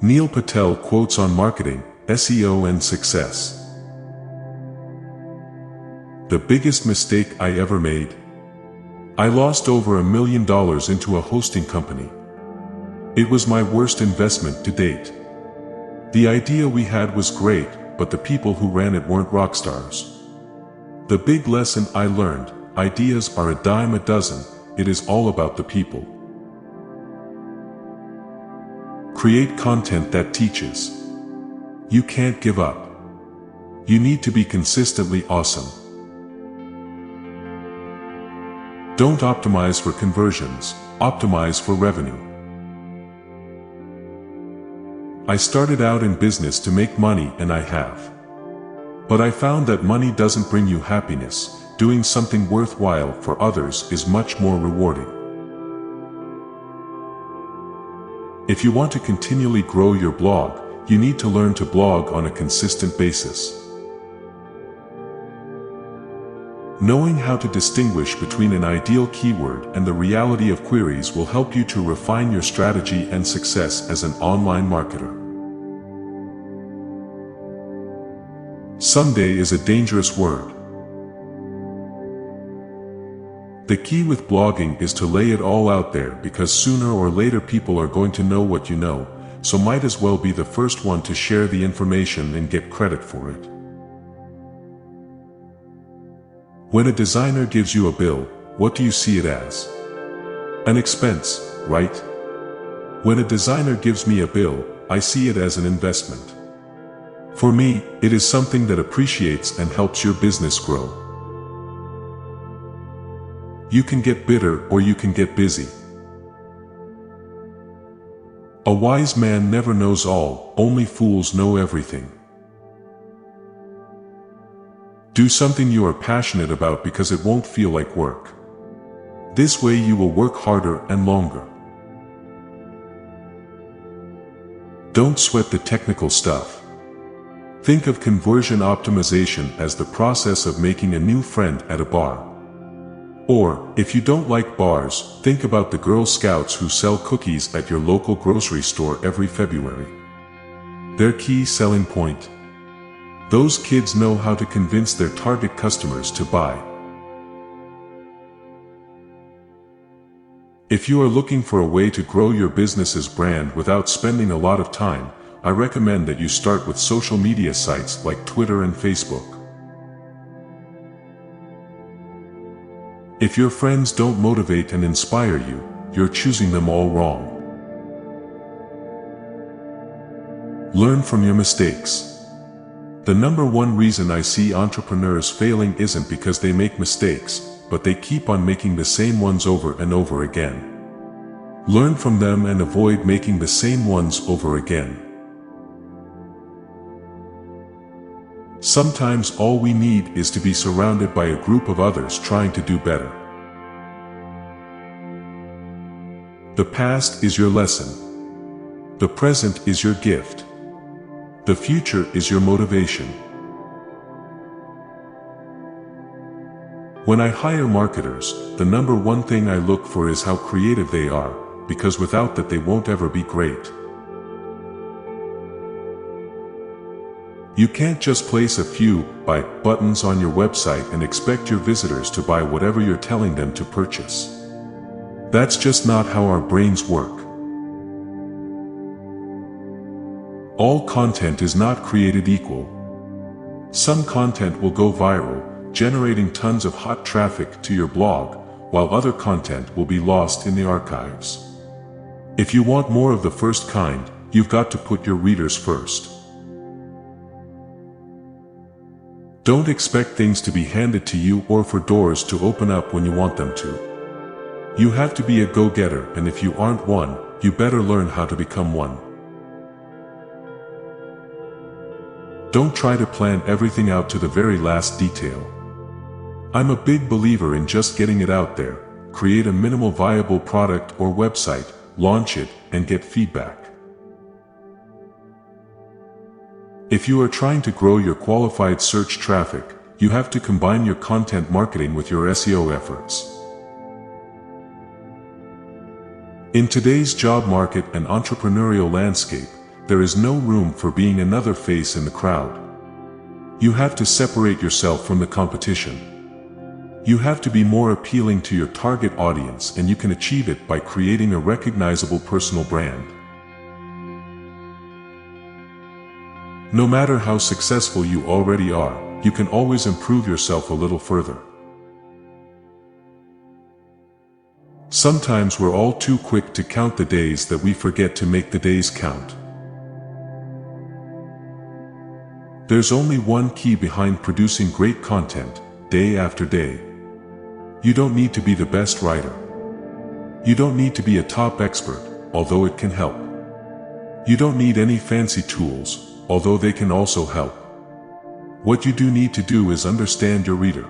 Neil Patel quotes on marketing, SEO and success. The biggest mistake I ever made? I lost over $1 million into a hosting company. It was my worst investment to date. The idea we had was great, but the people who ran it weren't rock stars. The big lesson I learned: ideas are a dime a dozen, it is all about the people. Create content that teaches. You can't give up. You need to be consistently awesome. Don't optimize for conversions, optimize for revenue. I started out in business to make money, and I have. But I found that money doesn't bring you happiness. Doing something worthwhile for others is much more rewarding. If you want to continually grow your blog, you need to learn to blog on a consistent basis. Knowing how to distinguish between an ideal keyword and the reality of queries will help you to refine your strategy and success as an online marketer. Someday is a dangerous word. The key with blogging is to lay it all out there, because sooner or later people are going to know what you know, so might as well be the first one to share the information and get credit for it. When a designer gives you a bill, what do you see it as? An expense, right? When a designer gives me a bill, I see it as an investment. For me, it is something that appreciates and helps your business grow. You can get bitter or you can get busy. A wise man never knows all, only fools know everything. Do something you are passionate about because it won't feel like work. This way you will work harder and longer. Don't sweat the technical stuff. Think of conversion optimization as the process of making a new friend at a bar. Or, if you don't like bars, think about the Girl Scouts who sell cookies at your local grocery store every February. Their key selling point: those kids know how to convince their target customers to buy. If you are looking for a way to grow your business's brand without spending a lot of time, I recommend that you start with social media sites like Twitter and Facebook. If your friends don't motivate and inspire you, you're choosing them all wrong. Learn from your mistakes. The number one reason I see entrepreneurs failing isn't because they make mistakes, but they keep on making the same ones over and over again. Learn from them and avoid making the same ones over again. Sometimes all we need is to be surrounded by a group of others trying to do better. The past is your lesson. The present is your gift. The future is your motivation. When I hire marketers, the number one thing I look for is how creative they are, because without that they won't ever be great. You can't just place a few buy buttons on your website and expect your visitors to buy whatever you're telling them to purchase. That's just not how our brains work. All content is not created equal. Some content will go viral, generating tons of hot traffic to your blog, while other content will be lost in the archives. If you want more of the first kind, you've got to put your readers first. Don't expect things to be handed to you or for doors to open up when you want them to. You have to be a go-getter, and if you aren't one, you better learn how to become one. Don't try to plan everything out to the very last detail. I'm a big believer in just getting it out there. Create a minimal viable product or website, launch it, and get feedback. If you are trying to grow your qualified search traffic, you have to combine your content marketing with your SEO efforts. In today's job market and entrepreneurial landscape, there is no room for being another face in the crowd. You have to separate yourself from the competition. You have to be more appealing to your target audience, and you can achieve it by creating a recognizable personal brand. No matter how successful you already are, you can always improve yourself a little further. Sometimes we're all too quick to count the days that we forget to make the days count. There's only one key behind producing great content, day after day. You don't need to be the best writer. You don't need to be a top expert, although it can help. You don't need any fancy tools, although they can also help. What you do need to do is understand your reader.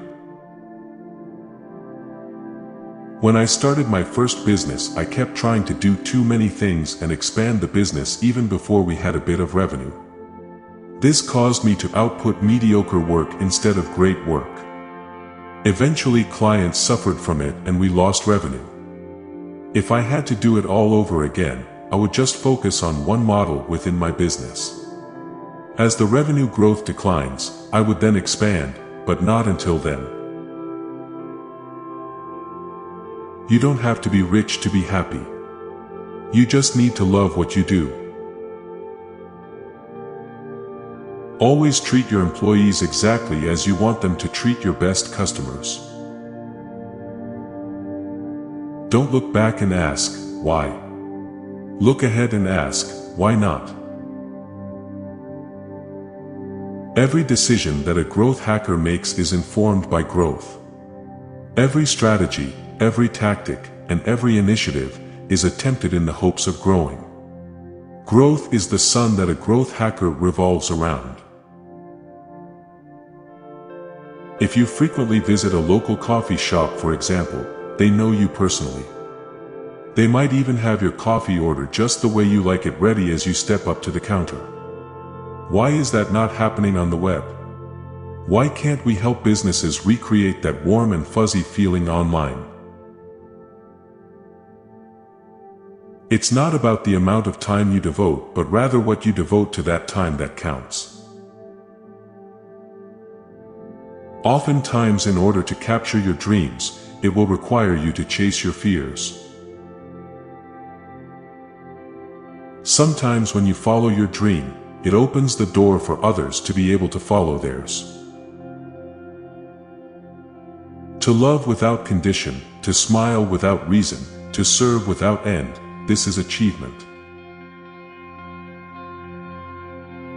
When I started my first business, I kept trying to do too many things and expand the business even before we had a bit of revenue. This caused me to output mediocre work instead of great work. Eventually, clients suffered from it and we lost revenue. If I had to do it all over again, I would just focus on one model within my business. As the revenue growth declines, I would then expand, but not until then. You don't have to be rich to be happy. You just need to love what you do. Always treat your employees exactly as you want them to treat your best customers. Don't look back and ask, why? Look ahead and ask, why not? Every decision that a growth hacker makes is informed by growth. Every strategy, every tactic, and every initiative is attempted in the hopes of growing. Growth is the sun that a growth hacker revolves around. If you frequently visit a local coffee shop, for example, they know you personally. They might even have your coffee order just the way you like it ready as you step up to the counter. Why is that not happening on the web? Why can't we help businesses recreate that warm and fuzzy feeling online? It's not about the amount of time you devote, but rather what you devote to that time that counts. Oftentimes, in order to capture your dreams, it will require you to chase your fears. Sometimes when you follow your dream, it opens the door for others to be able to follow theirs. To love without condition, to smile without reason, to serve without end, this is achievement.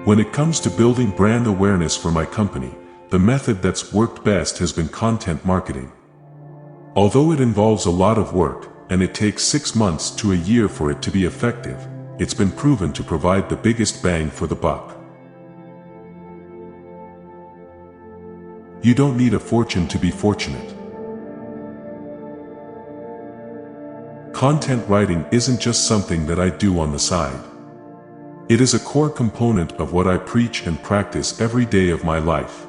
When it comes to building brand awareness for my company, the method that's worked best has been content marketing. Although it involves a lot of work, and it takes 6 months to a year for it to be effective, it's been proven to provide the biggest bang for the buck. You don't need a fortune to be fortunate. Content writing isn't just something that I do on the side. It is a core component of what I preach and practice every day of my life.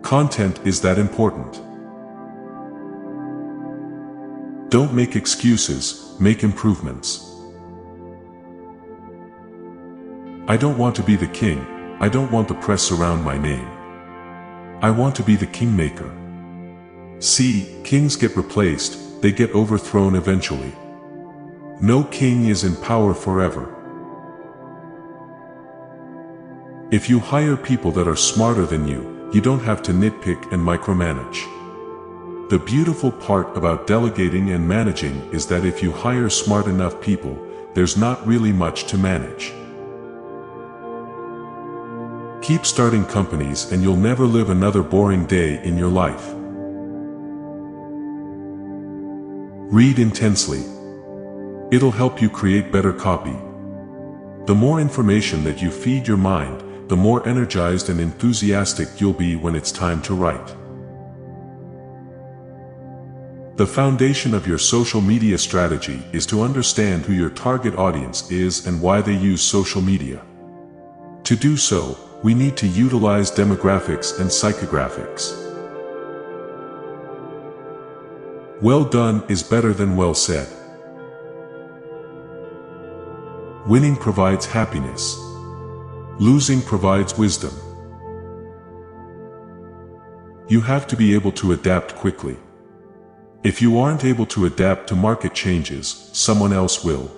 Content is that important. Don't make excuses, make improvements. I don't want to be the king, I don't want the press around my name. I want to be the kingmaker. See, kings get replaced, they get overthrown eventually. No king is in power forever. If you hire people that are smarter than you don't have to nitpick and micromanage. The beautiful part about delegating and managing is that if you hire smart enough people, there's not really much to manage. Keep starting companies and you'll never live another boring day in your life. Read intensely. It'll help you create better copy. The more information that you feed your mind, the more energized and enthusiastic you'll be when it's time to write. The foundation of your social media strategy is to understand who your target audience is and why they use social media. To do so, we need to utilize demographics and psychographics. Well done is better than well said. Winning provides happiness. Losing provides wisdom. You have to be able to adapt quickly. If you aren't able to adapt to market changes, someone else will.